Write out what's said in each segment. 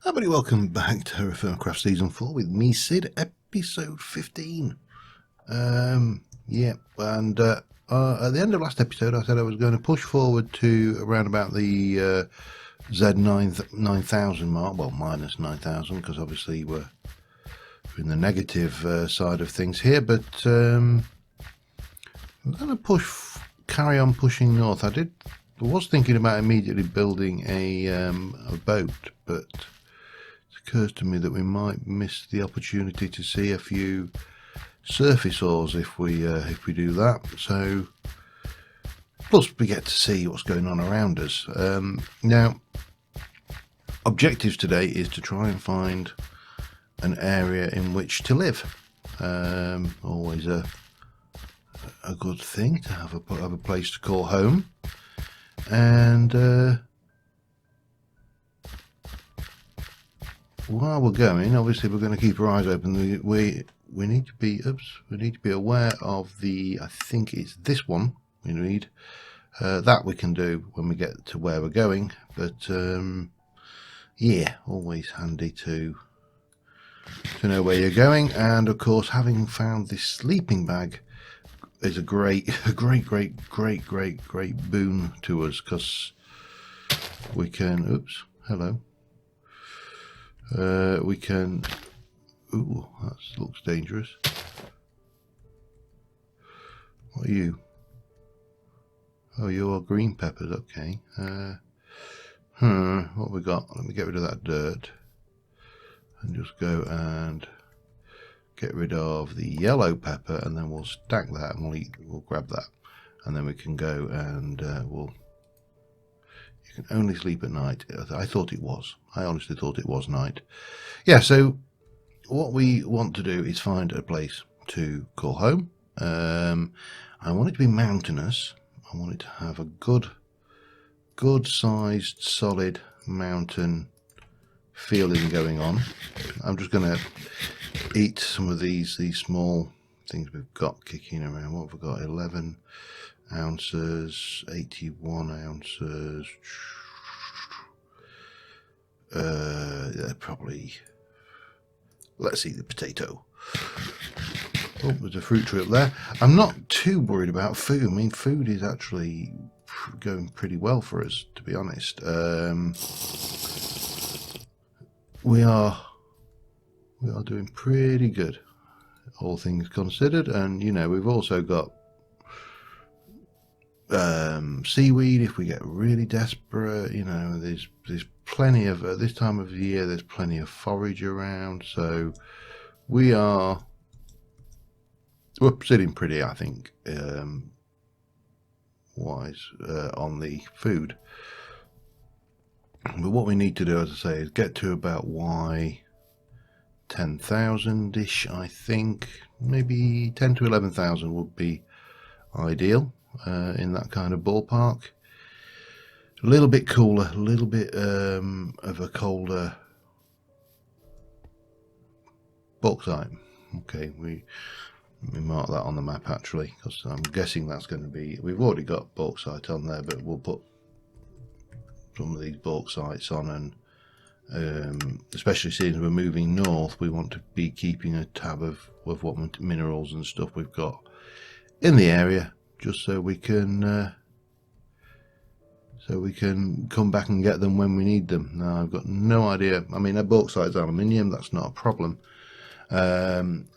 Everybody, welcome back to TerraFirmaCraft Season 4 with me, Sid, Episode 15. Yeah, and at the end of last episode I said I was going to push forward to around about the Z9000 mark, well, minus 9000, because obviously we're in the negative side of things here, but we're going to carry on pushing north. I was thinking about immediately building a boat, but occurs to me that we might miss the opportunity to see a few surface ores if we do that. So plus we get to see what's going on around us. Now objectives today is to try and find an area in which to live. Always a good thing to have a place to call home. And while we're going, obviously we're going to keep our eyes open. We need to be aware of the, I think it's this one we need. That we can do when we get to where we're going, but yeah, always handy to know where you're going. And of course, having found this sleeping bag is a great boon to us, because we can, oops, hello. We can, ooh, that looks dangerous. What are you? Oh, you're green peppers, okay. What we got? Let me get rid of that dirt and just go and get rid of the yellow pepper, and then we'll stack that and we'll grab that, and then we can go and you can only sleep at night. I honestly thought it was night. Yeah, so what we want to do is find a place to call home. I want it to be mountainous. I want it to have a good sized solid mountain feeling going on. I'm just going to eat some of these small things we've got kicking around. What have we got? 11 ounces, 81 ounces. Probably, let's eat the potato. Oh, there's a fruit tree up there. I'm not too worried about food. I mean, food is actually going pretty well for us, to be honest. We are doing pretty good, all things considered. And you know, we've also got seaweed if we get really desperate. You know, there's plenty of, at this time of the year, there's plenty of forage around, so we're sitting pretty, I think, wise on the food. But what we need to do, as I say, is get to about Y 10,000 ish. I think maybe 10 to 11,000 would be ideal, in that kind of ballpark. A little bit cooler, a little bit of a colder bauxite. Okay, we mark that on the map actually, because I'm guessing that's going to be, we've already got bauxite on there, but we'll put some of these bauxites on, and especially since we're moving north, we want to be keeping a tab of what minerals and stuff we've got in the area, just so we can come back and get them when we need them. Now, I've got no idea. I mean, a bauxite's aluminium, that's not a problem. I'm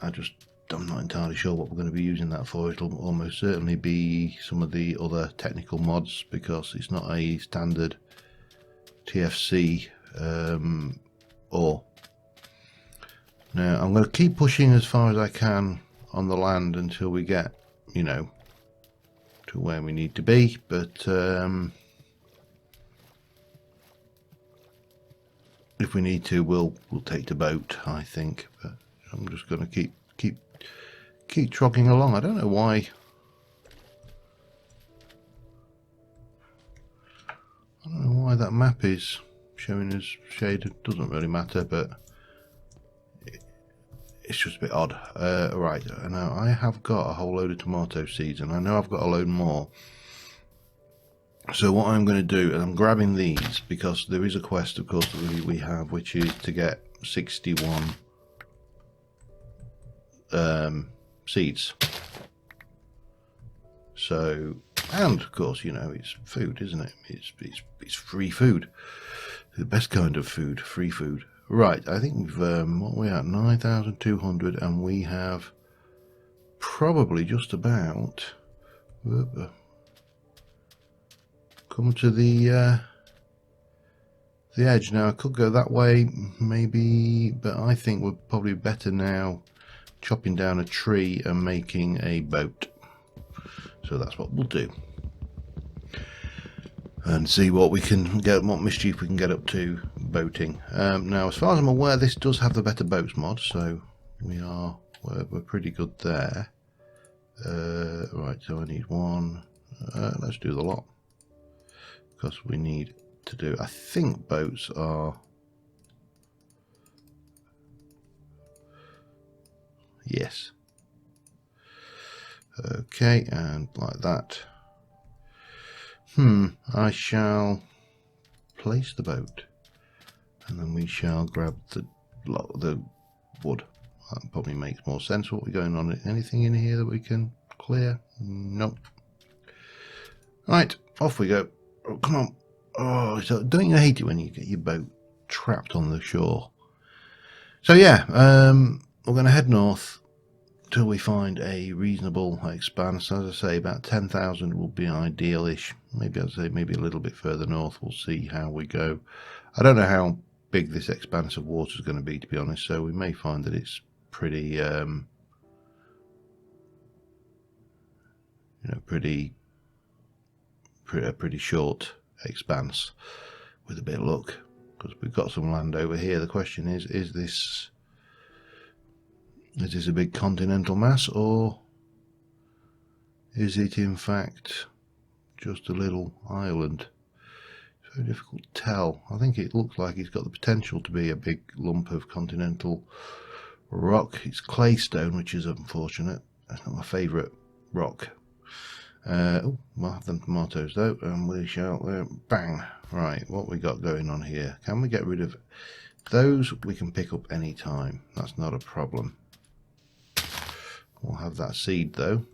not entirely sure what we're going to be using that for. It'll almost certainly be some of the other technical mods, because it's not a standard TFC ore. Now, I'm going to keep pushing as far as I can on the land until we get, you know, to where we need to be, but if we need to, we'll take the boat, I think. But I'm just going to keep trogging along. I don't know why. I don't know why that map is showing as shaded. It doesn't really matter, but it's just a bit odd. Right, now I have got a whole load of tomato seeds, and I know I've got a load more. So what I'm going to do, and I'm grabbing these because there is a quest, of course, that we have, which is to get 61 seeds. So, and of course, you know, it's food, isn't it? It's free food, the best kind of food, free food. Right, I think we've what we at 9,200, and we have probably just about come to the edge. Now I could go that way maybe, but I think we're probably better now chopping down a tree and making a boat. So that's what we'll do, and see what we can get, what mischief we can get up to boating. Now, as far as I'm aware, this does have the better boats mod, so we're pretty good there. Right, so I need one. Let's do the lot, because we need to do, I think boats are, yes, okay, and like that. I shall place the boat, and then we shall grab the wood. That probably makes more sense. What we're going on, anything in here that we can clear? Nope. Right, off we go. Oh, come on. Oh, so don't you hate it when you get your boat trapped on the shore? So yeah, we're going to head north till we find a reasonable expanse. As I say, about 10,000 will be ideal-ish. Maybe I'd say maybe a little bit further north. We'll see how we go. I don't know how big this expanse of water is going to be, to be honest. So we may find that it's pretty, you know, pretty short expanse with a bit of luck, because we've got some land over here. The question is this a big continental mass, or is it in fact just a little island? It's very difficult to tell. I think it looks like it's got the potential to be a big lump of continental rock. It's claystone, which is unfortunate. That's not my favourite rock. Oh, we'll have them tomatoes though, and we shall bang. Right, what we got going on here? Can we get rid of those? We can pick up any time. That's not a problem. We'll have that seed though,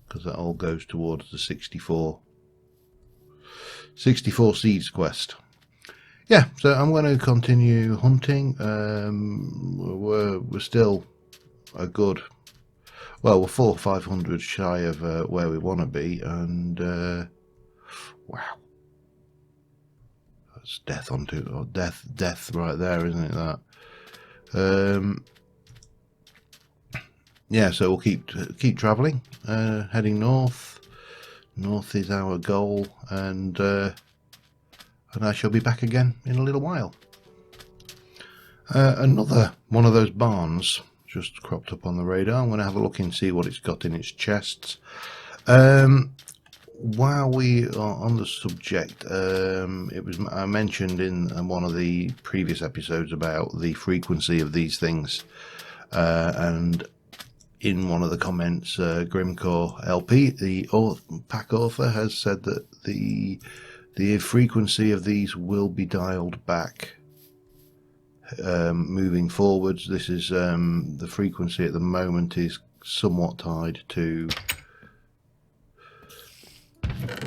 because that all goes towards the 64 seeds quest. Yeah, so I'm going to continue hunting. We're still a good, well, we're 400 or 500 shy of where we want to be, and wow, that's death onto, or death right there, isn't it? That. Yeah, so we'll keep travelling, heading north. North is our goal, and I shall be back again in a little while. Another one of those barns just cropped up on the radar. I'm going to have a look and see what it's got in its chests. While we are on the subject, I mentioned in one of the previous episodes about the frequency of these things, and in one of the comments, Grimcore LP, the pack author, has said that the frequency of these will be dialed back moving forwards. This is the frequency at the moment is somewhat tied to,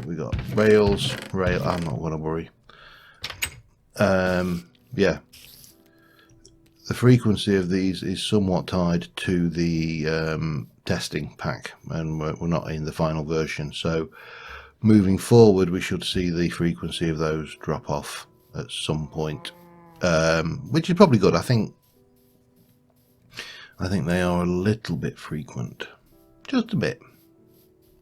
we got rail. I'm not going to worry. Yeah, the frequency of these is somewhat tied to the testing pack, and we're not in the final version, so moving forward we should see the frequency of those drop off at some point, which is probably good. I think they are a little bit frequent, just a bit.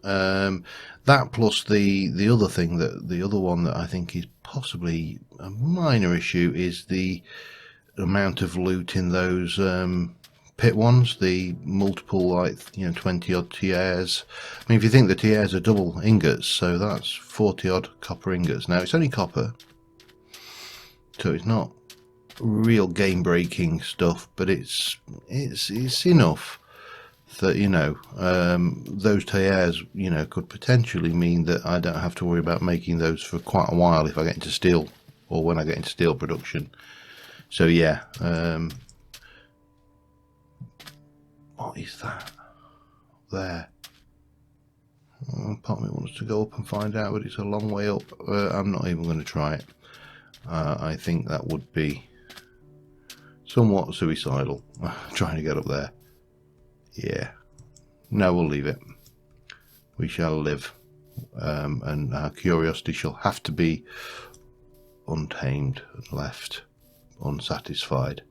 That plus the other thing, the other one that I think is possibly a minor issue is the amount of loot in those pit ones, the multiple, like, 20 odd tiers. I mean, if you think the tiers are double ingots, so that's 40 odd copper ingots. Now it's only copper, so it's not real game breaking stuff, but it's enough that, you know, those tears, you know, could potentially mean that I don't have to worry about making those for quite a while if I get into steel, or when I get into steel production. So yeah, what is that there? Part of me wants to go up and find out, but it's a long way up. I'm not even going to try it. I think that would be somewhat suicidal, trying to get up there. Yeah, no, we'll leave it. We shall live, and our curiosity shall have to be untamed and left unsatisfied.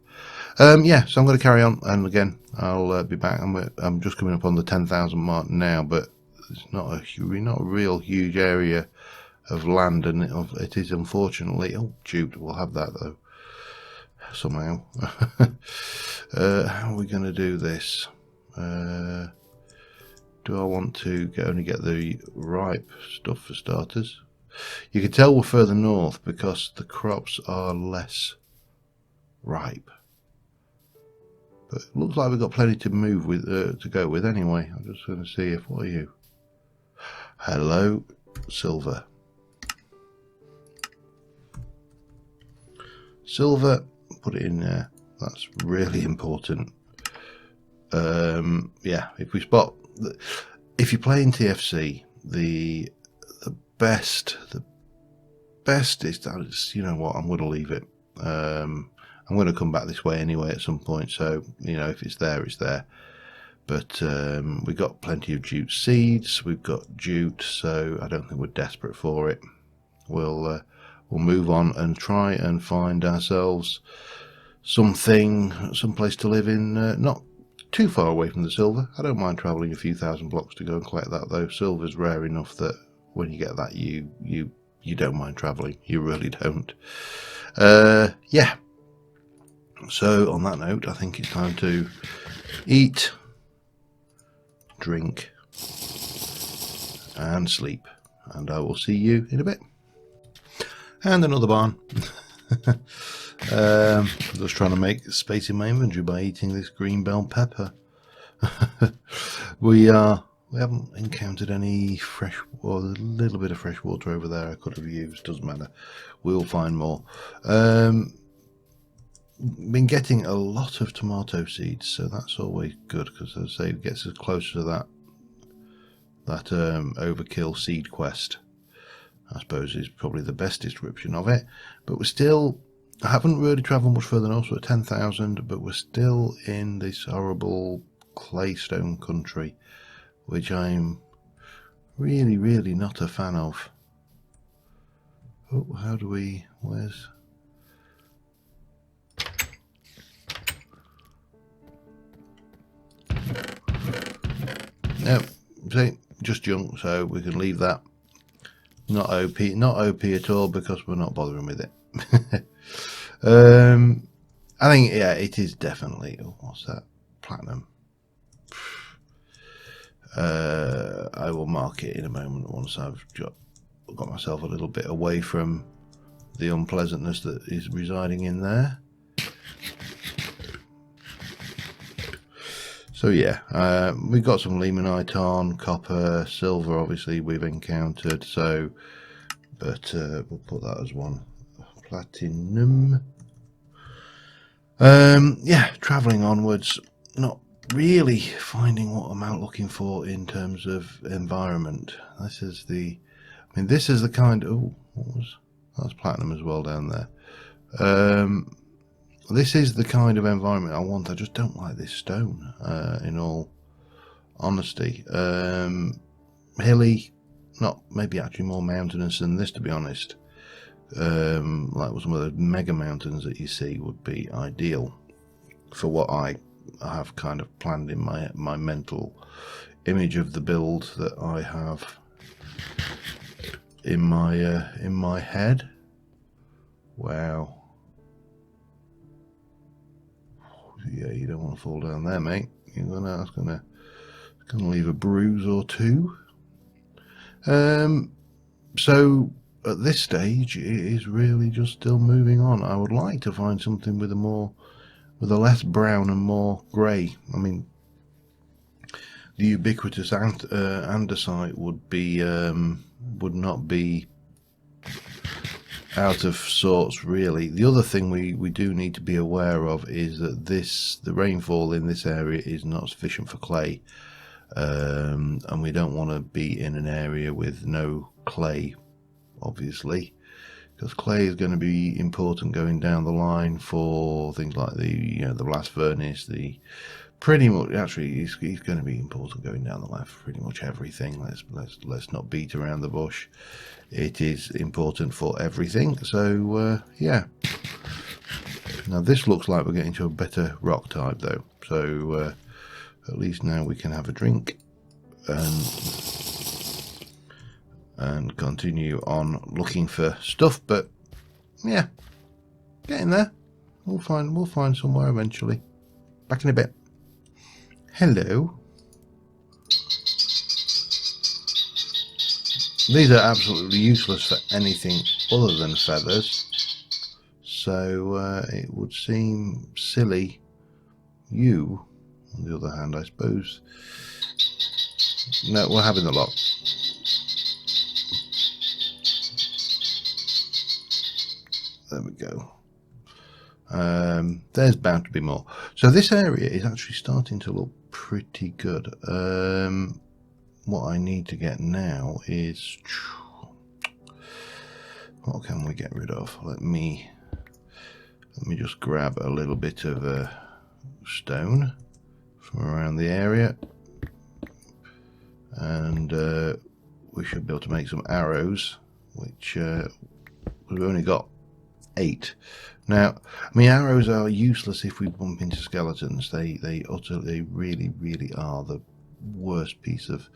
Yeah, so I'm going to carry on, and again, I'll be back. I'm just coming up on the 10,000 mark now, but it's not a real huge area of land, and it is unfortunately. Oh, shoot, we'll have that though somehow. How are we going to do this? Do I want to only get the ripe stuff for starters? You can tell we're further north because the crops are less ripe. But it looks like we've got plenty to move with, to go with anyway. I'm just going to see if, what are you? Hello, silver. Silver, put it in there. That's really important. Yeah, if we spot, if you play in TFC, the best is, you know what, I'm going to leave it. I'm going to come back this way anyway at some point, so, you know, if it's there, it's there. But we've got plenty of jute seeds, we've got jute, so I don't think we're desperate for it. We'll move on and try and find ourselves someplace to live in, not too far away from the silver. I don't mind travelling a few thousand blocks to go and collect that, though. Silver's rare enough that when you get that, you don't mind travelling. You really don't. Yeah. So on that note, I think it's time to eat, drink, and sleep. And I will see you in a bit. And another barn. Just trying to make space in my inventory by eating this green bell pepper. We haven't encountered any fresh, or a little bit of fresh water over there I could have used. Doesn't matter. We'll find more. Been getting a lot of tomato seeds, so that's always good because, as I say, it gets us closer to that overkill seed quest. I suppose is probably the best description of it. But we're still, I haven't really travelled much further north, so at 10,000, but we're still in this horrible claystone country, which I'm really, really not a fan of. Oh, how do we, where's... No, see, just junk, so we can leave that. Not OP at all, because we're not bothering with it. I think, yeah, it is definitely, oh, what's that? Platinum. I will mark it in a moment once I've got myself a little bit away from the unpleasantness that is residing in there. So yeah, we've got some limonite on, copper, silver obviously we've encountered, so, but we'll put that as one. Platinum. Yeah, travelling onwards, not really finding what I'm out looking for in terms of environment. This is the, I mean, this is the kind, oh, that's platinum as well down there. This is the kind of environment I want. I just don't like this stone, in all honesty. Hilly, not maybe actually more mountainous than this, to be honest. Like some of the mega mountains that you see would be ideal for what I have kind of planned in my mental image of the build that I have in my head. Wow. Yeah, you don't want to fall down there, mate. That's gonna leave a bruise or two. So at this stage, it is really just still moving on. I would like to find something with a less brown and more grey. I mean, the ubiquitous andesite would not be out of sorts really. The other thing we do need to be aware of is that the rainfall in this area is not sufficient for clay, and we don't want to be in an area with no clay, obviously, because clay is going to be important going down the line for things like the blast furnace, the pretty much, actually he's going to be important going down the line for pretty much everything. Let's not beat around the bush. It is important for everything. So yeah, now this looks like we're getting to a better rock type though, so at least now we can have a drink and continue on looking for stuff. But yeah, getting there. We'll find somewhere eventually. Back in a bit. Hello. These are absolutely useless for anything other than feathers, so it would seem silly. You, on the other hand, I suppose. No, we're having the lot. There we go. There's bound to be more. So this area is actually starting to look pretty good. What I need to get now is, what can we get rid of? Let me just grab a little bit of stone from around the area, and we should be able to make some arrows, which we've only got 8. Now, I mean, arrows are useless if we bump into skeletons. They really are the worst piece of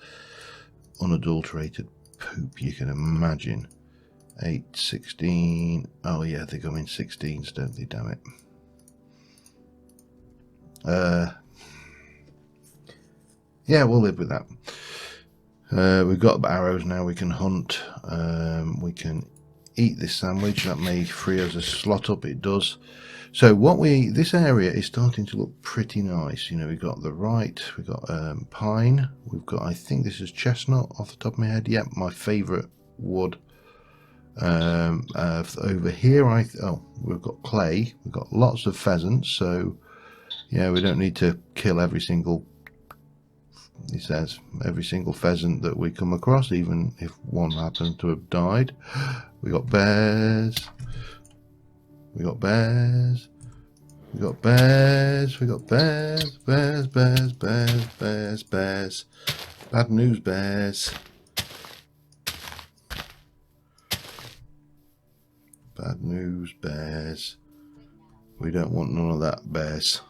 unadulterated poop you can imagine. 8, 16. Oh yeah, they come in 16s, don't they? Damn it. Yeah, we'll live with that. We've got arrows now. We can hunt. We can eat this sandwich. That may free us a slot up. It does. So this area is starting to look pretty nice. You know, we've got we've got pine, we've got, I think this is chestnut off the top of my head. Yep, my favorite wood. Over here, we've got clay, we've got lots of pheasants, so yeah, we don't need to kill every single, he says, every single pheasant that we come across, even if one happens to have died. We got bears. We got bears. We got bears. We got bears. Bears. Bears. Bears. Bears. Bears. Bad news, bears. Bad news, bears. We don't want none of that, bears.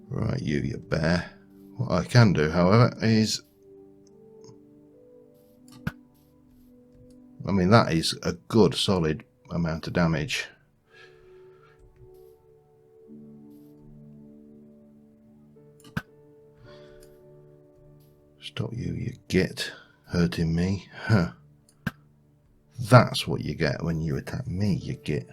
Right, you bear. What I can do, however, is, I mean, that is a good solid amount of damage. Stop you git hurting me. Huh. That's what you get when you attack me, you git.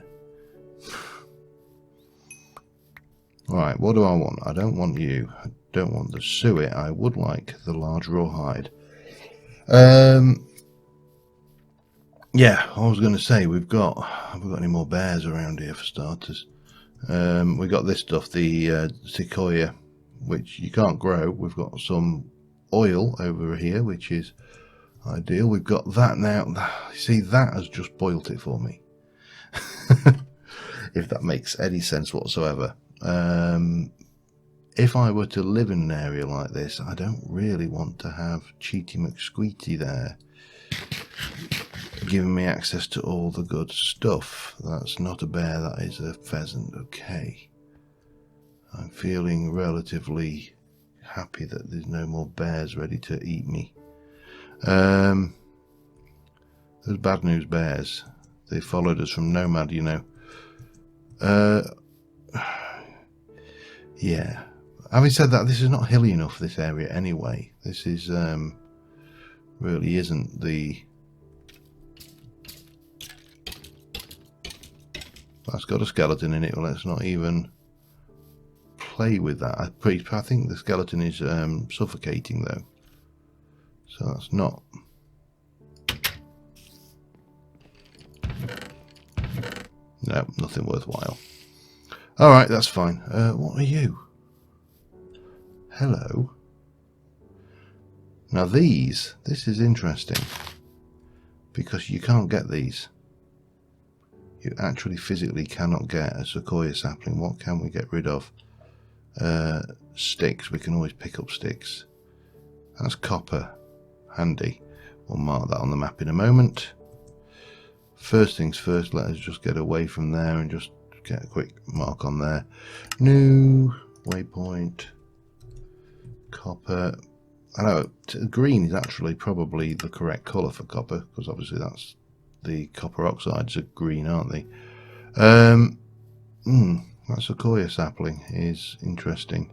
Right, what do I want? I don't want you. I don't want the suet. I would like the large rawhide. Yeah, I was going to say, have we got any more bears around here for starters? We got this stuff, the sequoia, which you can't grow. We've got some oil over here, which is ideal. We've got that now. See, that has just boiled it for me. If that makes any sense whatsoever. If I were to live in an area like this, I don't really want to have Cheaty McSqueety there giving me access to all the good stuff. That's not a bear, that is a pheasant. Okay, I'm feeling relatively happy that there's no more bears ready to eat me. Those bad news bears, they followed us from Nomad, you know. Yeah, having said that, this is not hilly enough, this area anyway. This is really isn't the, that's got a skeleton in it. Well, let's not even play with that. I think the skeleton is suffocating though, so that's not. No, nothing worthwhile. Alright, that's fine. What are you? Hello. Now this is interesting, because you can't get these. You actually physically cannot get a sequoia sapling. What can we get rid of? Sticks. We can always pick up sticks. That's copper. Handy. We'll mark that on the map in a moment. First things first, let us just get away from there and just get a quick mark on there. New waypoint. Copper. I know green is actually probably the correct colour for copper, because obviously that's the copper oxides are green, aren't they? That sequoia sapling is interesting.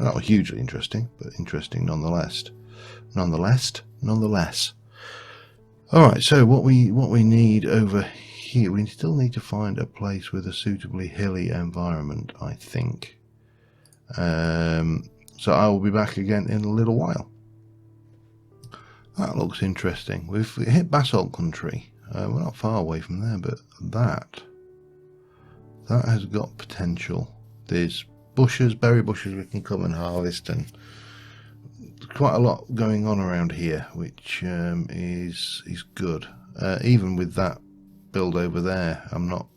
Not hugely interesting, but interesting nonetheless. Nonetheless. Alright, so what we need over here, we still need to find a place with a suitably hilly environment, I think. So I will be back again in a little while. That looks interesting. We've hit basalt country. We're not far away from there, but that has got potential. There's bushes, berry bushes we can come and harvest, and there's quite a lot going on around here, which is good. Even with that build over there, I'm not.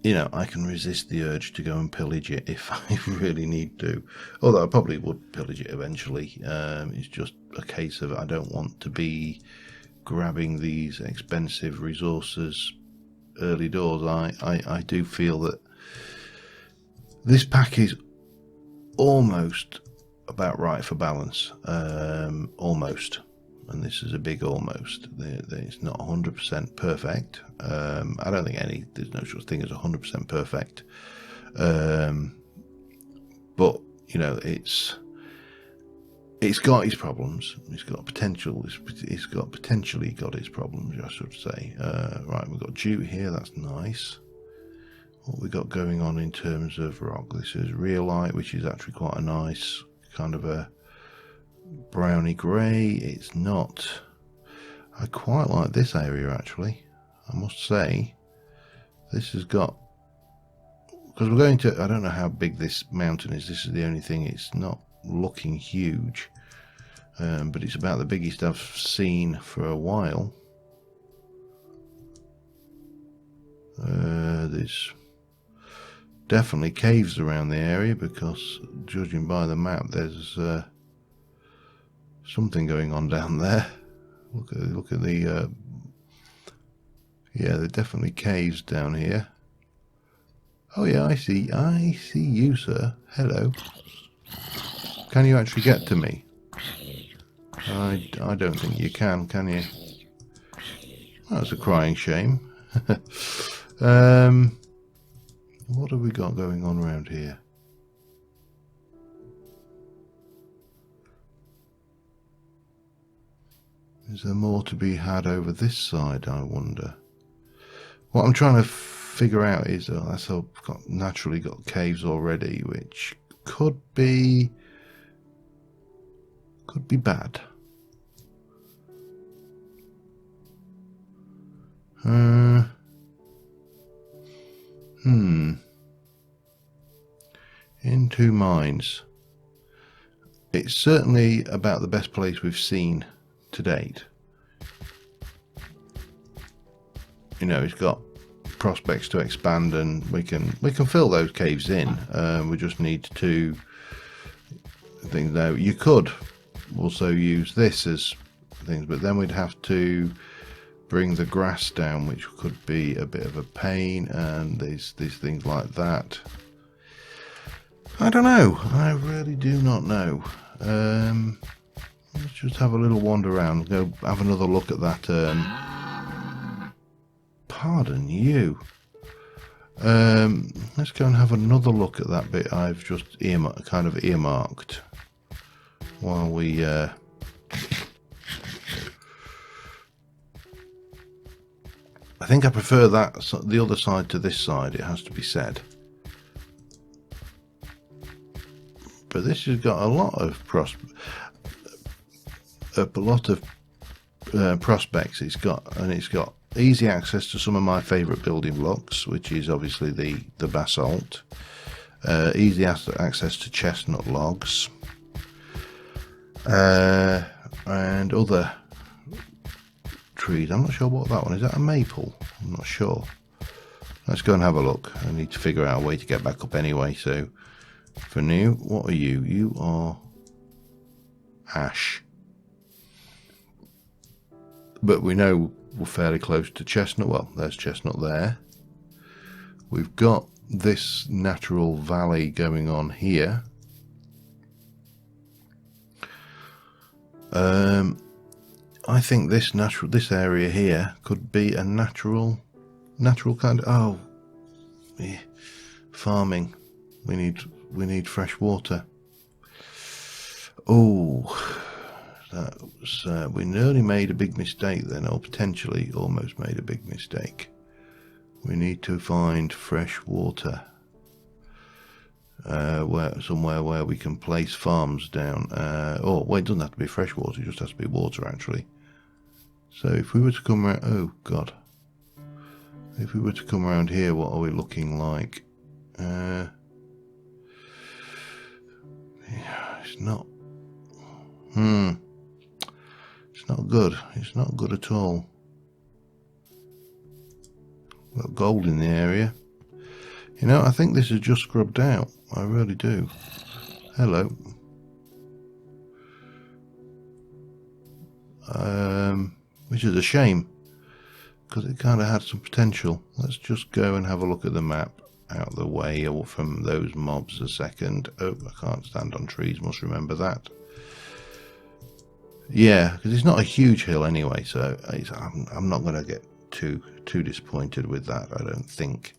You know, I can resist the urge to go and pillage it if I really need to. Although I probably would pillage it eventually. It's just a case of I don't want to be grabbing these expensive resources early doors. I do feel that this pack is almost about right for balance. Almost. And this is a big almost. It's not 100% perfect. I don't think there's no such thing as 100% perfect. But you know, it's got its problems. It's got potential. It's got potentially got its problems, I should say. Right, we've got jute here. That's nice. What we got going on in terms of rock? This is rhyolite, which is actually quite a nice kind of a browny grey. It's not. I quite like this area actually, I must say. This has got, because we're going to, I don't know how big this mountain is. This is the only thing. It's not looking huge, but it's about the biggest I've seen for a while. There's definitely caves around the area, because judging by the map there's something going on down there. Look at the yeah, there are definitely caves down here. Oh yeah, I see you, sir. Hello. Can you actually get to me? I don't think you can you? That's a crying shame. What have we got going on around here? Is there more to be had over this side, I wonder? What I'm trying to figure out is, that's all naturally got caves already, which could be bad. In two minds. It's certainly about the best place we've seen to date. You know, it's got prospects to expand, and we can fill those caves in. We just need to things now. You could also use this as things, but then we'd have to bring the grass down, which could be a bit of a pain, and there's things like that. I don't know. I really do not know. Let's just have a little wander around, go have another look at that. Pardon you. Let's go and have another look at that bit I've just earmarked while we I think I prefer that the other side to this side, it has to be said. But this has got a lot of prospects. It's got easy access to some of my favourite building blocks, which is obviously the basalt. Easy access to chestnut logs and other trees. I'm not sure what that one is. That a maple? I'm not sure. Let's go and have a look. I need to figure out a way to get back up anyway. So for now, what are you? You are ash. But we know we're fairly close to chestnut. Well, there's chestnut there. We've got this natural valley going on here. I think this area here could be a natural kind of, oh yeah, farming. We need fresh water. Oh, that was we nearly made a big mistake then, or potentially almost made a big mistake. We need to find fresh water. Somewhere where we can place farms down. Oh, well, it doesn't have to be fresh water, it just has to be water actually. So if we were to come around, oh god. If we were to come around here, what are we looking like? Yeah, it's not. It's not good. It's not good at all. Got gold in the area. You know, I think this is just scrubbed out. I really do. Hello. Which is a shame, because it kind of had some potential. Let's just go and have a look at the map out of the way, or from those mobs a second. Oh, I can't stand on trees, must remember that. Yeah, because it's not a huge hill anyway, so I'm not going to get too disappointed with that, I don't think.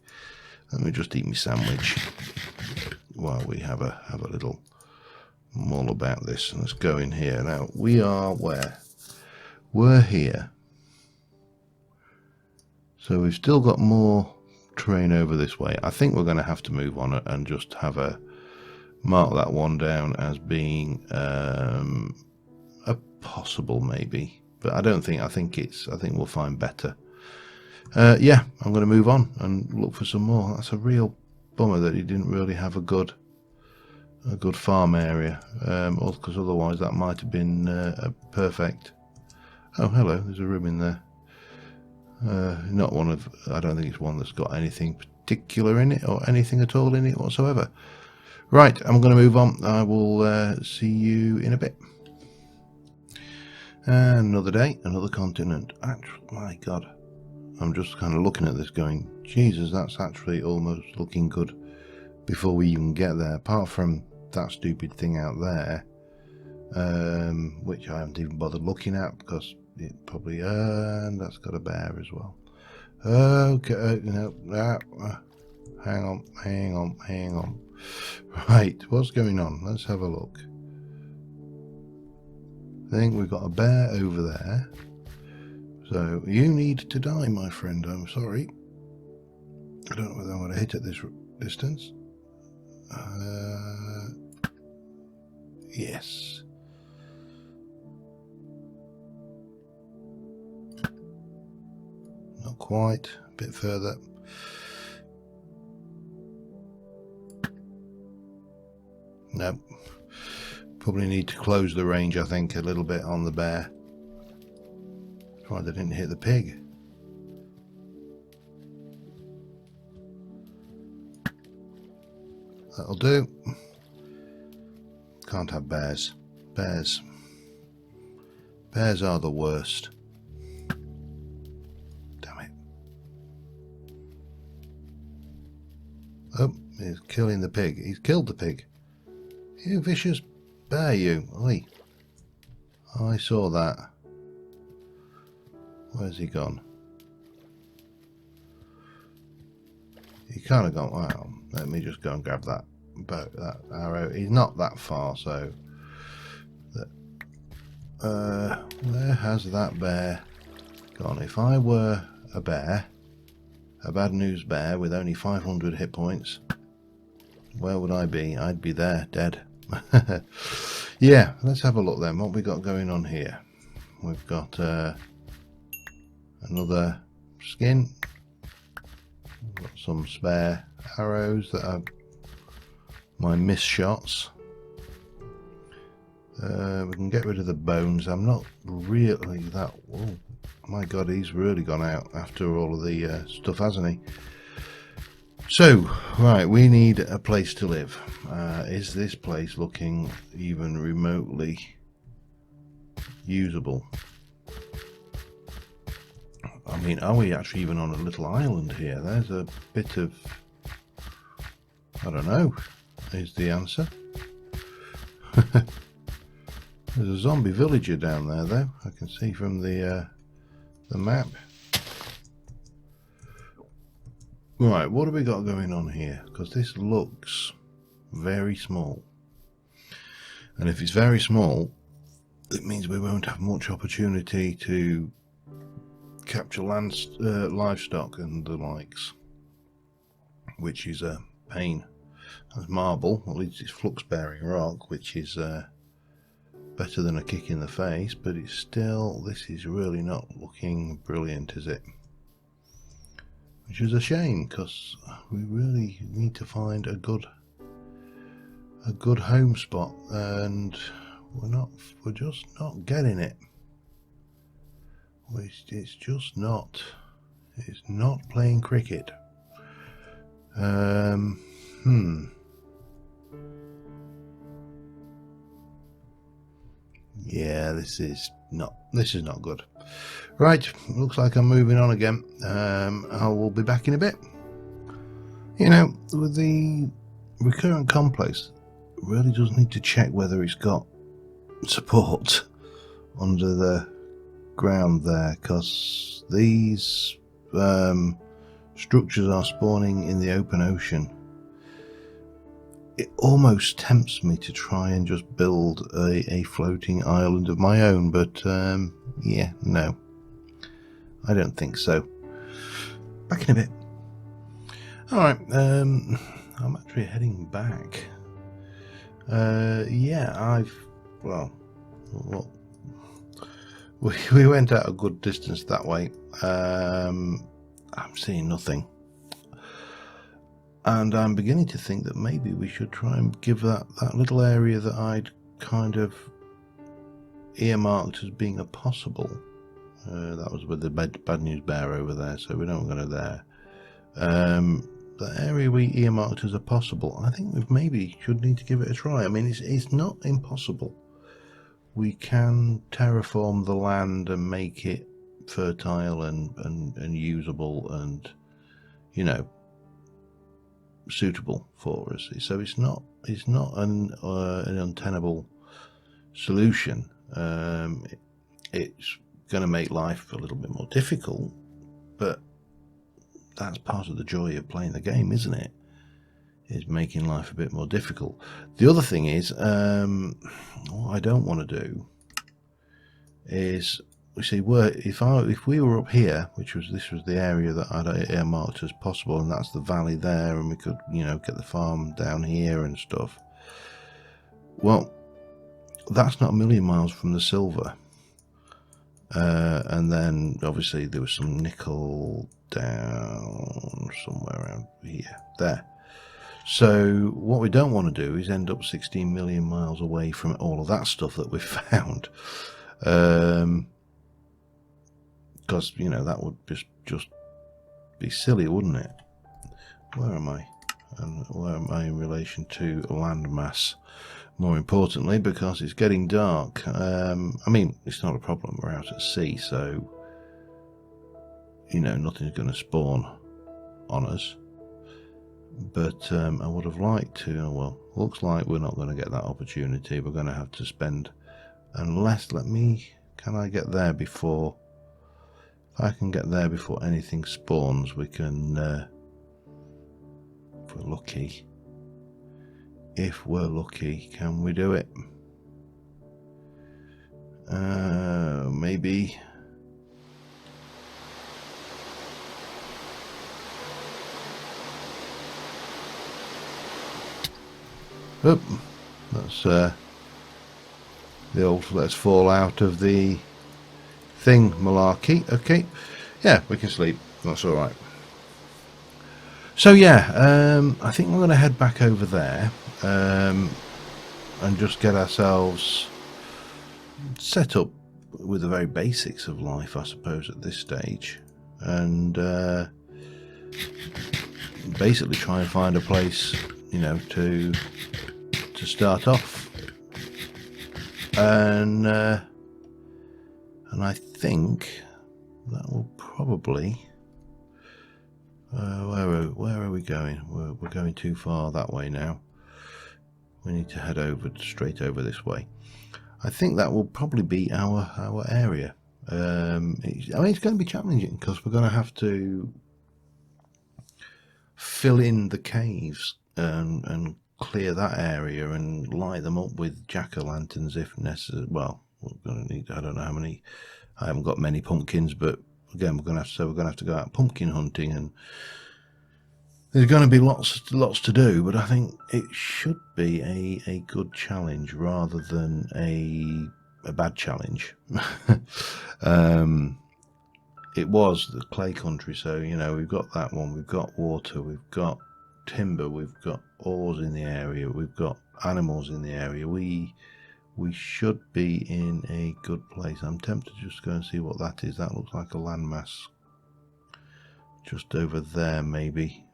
Let me just eat my sandwich while we have a little mull about this. And let's go in here. Now, we are where? We're here. So we've still got more terrain over this way. I think we're going to have to move on and just have a mark that one down as being a possible maybe. But I don't think, I think we'll find better. Yeah, I'm going to move on and look for some more. That's a real bummer that he didn't really have a good farm area, because otherwise that might have been a perfect. Oh, hello, there's a room in there. Not one of, I don't think it's one that's got anything particular in it or anything at all in it whatsoever. Right, I'm going to move on. I will see you in a bit. Another day, another continent. Actually, my God. I'm just kind of looking at this going, Jesus, that's actually almost looking good before we even get there, apart from that stupid thing out there, which I haven't even bothered looking at because it probably, and that's got a bear as well. Okay, hang on. Right, what's going on? Let's have a look. I think we've got a bear over there. So you need to die, my friend. I'm sorry. I don't know whether I'm going to hit at this distance. Yes. Not quite. A bit further. Nope. Probably need to close the range, I think, a little bit on the bear. Right, they didn't hit the pig. That'll do. Can't have bears. Bears are the worst. Damn it. Oh, he's killing the pig. He's killed the pig. You vicious bear, you. Oi. I saw that. Where's he gone? He kind of gone, wow, let me just go and grab that arrow. He's not that far, so where has that bear gone? If I were a bear, a bad news bear with only 500 hit points, where would I be? I'd be there, dead. Yeah, let's have a look then. What we got going on here? We've got another skin. We've got some spare arrows that are my miss shots. We can get rid of the bones. I'm not really that... Oh my god, he's really gone out after all of the stuff, hasn't he? So, right, we need a place to live. Is this place looking even remotely usable? I mean, are we actually even on a little island here? There's a bit of... I don't know, is the answer. There's a zombie villager down there, though. I can see from the map. Right, what have we got going on here? Because this looks very small. And if it's very small, it means we won't have much opportunity to capture livestock and the likes, which is a pain. That's marble, at least it's flux bearing rock, which is better than a kick in the face, but it's still, this is really not looking brilliant, is it? Which is a shame, because we really need to find a good home spot, and we're just not getting it. It's just not, it's not playing cricket. Yeah, this is not good. Right, looks like I'm moving on again. I will be back in a bit. You know, with the recurrent complex, really does need to check whether it's got support under the ground there, because these structures are spawning in the open ocean. It almost tempts me to try and just build a floating island of my own, but yeah, no, I don't think so. Back in a bit. Alright, I'm actually heading back. Yeah, we went out a good distance that way. I'm seeing nothing. And I'm beginning to think that maybe we should try and give that little area that I'd kind of earmarked as being a possible. That was with the bad news bear over there, so we don't go to there. The area we earmarked as a possible, I think we maybe should need to give it a try. I mean, it's not impossible. We can terraform the land and make it fertile and usable and, you know, suitable for us. So it's not an untenable solution. It's going to make life a little bit more difficult, but that's part of the joy of playing the game, isn't it? Is making life a bit more difficult. The other thing is, what I don't want to do is, we see, if we were up here, this was the area that I'd earmarked as possible, and that's the valley there, and we could, you know, get the farm down here and stuff. Well, that's not a million miles from the silver. And then obviously there was some nickel down somewhere around here, there. So what we don't want to do is end up 16 million miles away from all of that stuff that we've found. Because, you know, that would just be silly, wouldn't it? Where am I? And where am I in relation to land mass? More importantly, because it's getting dark. I mean, it's not a problem. We're out at sea, so, you know, nothing's going to spawn on us. But I would have liked to. Well, looks like we're not going to get that opportunity. We're going to have to spend, unless, can I get there before? If I can get there before anything spawns, we can, if we're lucky. If we're lucky, can we do it? Maybe. Oh, that's the old let's fall out of the thing malarkey. Okay, yeah, we can sleep. That's all right. So yeah, I think we're going to head back over there and just get ourselves set up with the very basics of life, I suppose, at this stage, and basically try and find a place, you know, to start off, and I think that will probably. Where are we going? We're going too far that way now. We need to head over straight over this way. I think that will probably be our area. I mean, it's going to be challenging because we're going to have to fill in the caves and clear that area and light them up with jack-o'-lanterns if necessary. Well, we're going to need, I don't know how many. I haven't got many pumpkins, but again, we're going to have to go out pumpkin hunting, and there's going to be lots to do. But I think it should be a good challenge rather than a bad challenge. It was the clay country, so you know we've got that one. We've got water, we've got timber, we've got ores in the area, we've got animals in the area. We should be in a good place. I'm tempted to just go and see what that is. That looks like a landmass just over there. Maybe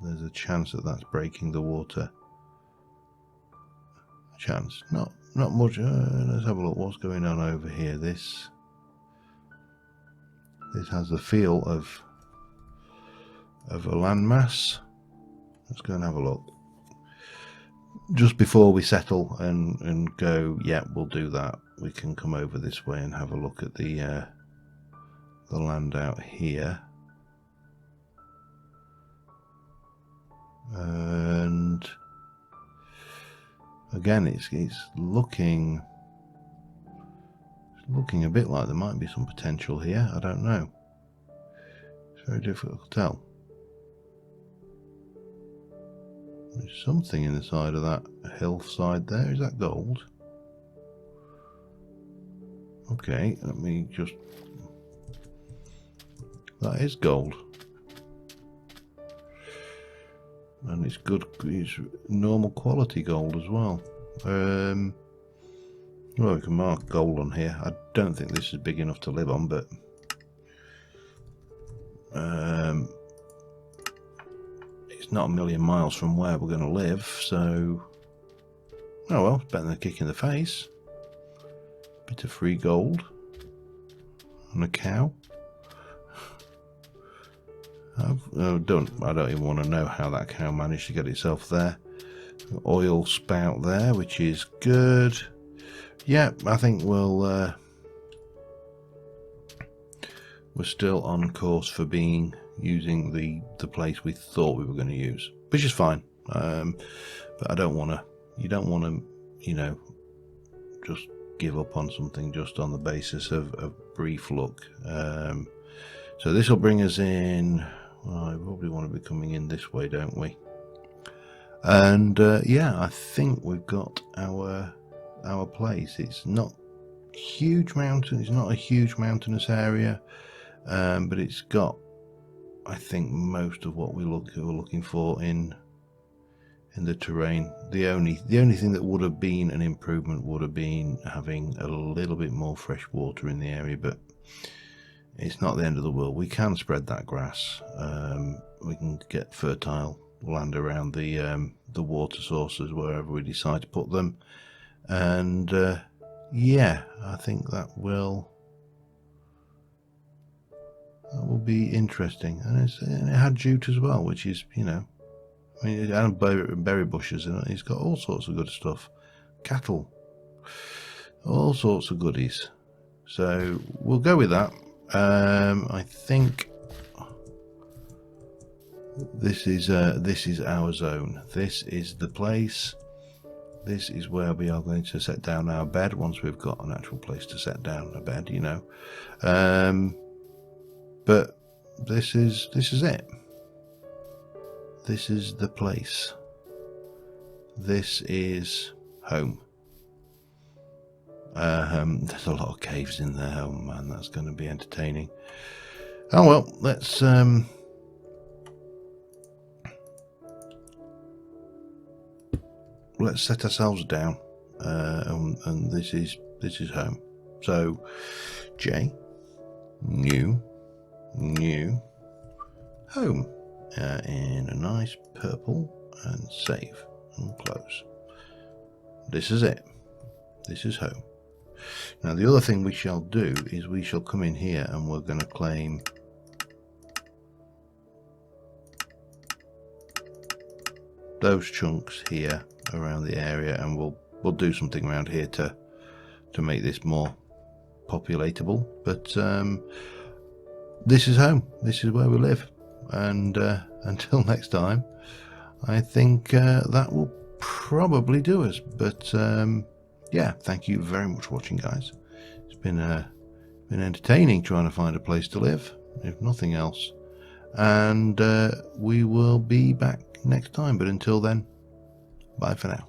there's a chance that that's breaking the water. A chance, not much. Let's have a look. What's going on over here? This has the feel of a landmass. Let's go and have a look. Just before we settle and go, yeah, we'll do that. We can come over this way and have a look at the land out here. And again, it's looking a bit like there might be some potential here. I don't know. It's very difficult to tell. There's something in the side of that hillside there. Is that gold? Okay, let me just... That is gold. And it's good, it's normal quality gold as well. Well, we can mark gold on here. I don't think this is big enough to live on, but... it's not a million miles from where we're going to live, so... Oh well, it's better than a kick in the face. Bit of free gold. And a cow. I don't even want to know how that cow managed to get itself there. Oil spout there, which is good. Yeah, I think we're still on course for using the place we thought we were going to use, which is fine. But I don't want to. You don't want to, you know, just give up on something just on the basis of a brief look. So this will bring us in. Well, I probably want to be coming in this way, don't we? And yeah, I think we've got our place. It's not huge mountain. It's not a huge mountainous area, but it's got, I think, most of what we're looking for in the terrain. The only thing that would have been an improvement would have been having a little bit more fresh water in the area, but it's not the end of the world. We can spread that grass. We can get fertile land around the water sources wherever we decide to put them, and yeah, I think that will be interesting. And it had jute as well, which is, you know, I mean, and berry bushes, and it's got all sorts of good stuff. Cattle, all sorts of goodies. So we'll go with that. I think this is our zone. This is the place. This is where we are going to set down our bed once we've got an actual place to set down a bed, you know. But this is it. This is the place. this is home. There's a lot of caves in there. Oh man, that's going to be entertaining. Oh well, let's set ourselves down, and this is home. So J, new home, in a nice purple, and save and close. This is it. This is home. Now the other thing we shall do is we shall come in here and we're going to claim those chunks here around the area, and we'll do something around here to make this more populatable. But this is home. This is where we live, and until next time, I think that will probably do us. But yeah, thank you very much for watching, guys. It's been entertaining trying to find a place to live, if nothing else, and we will be back next time. But until then, bye for now.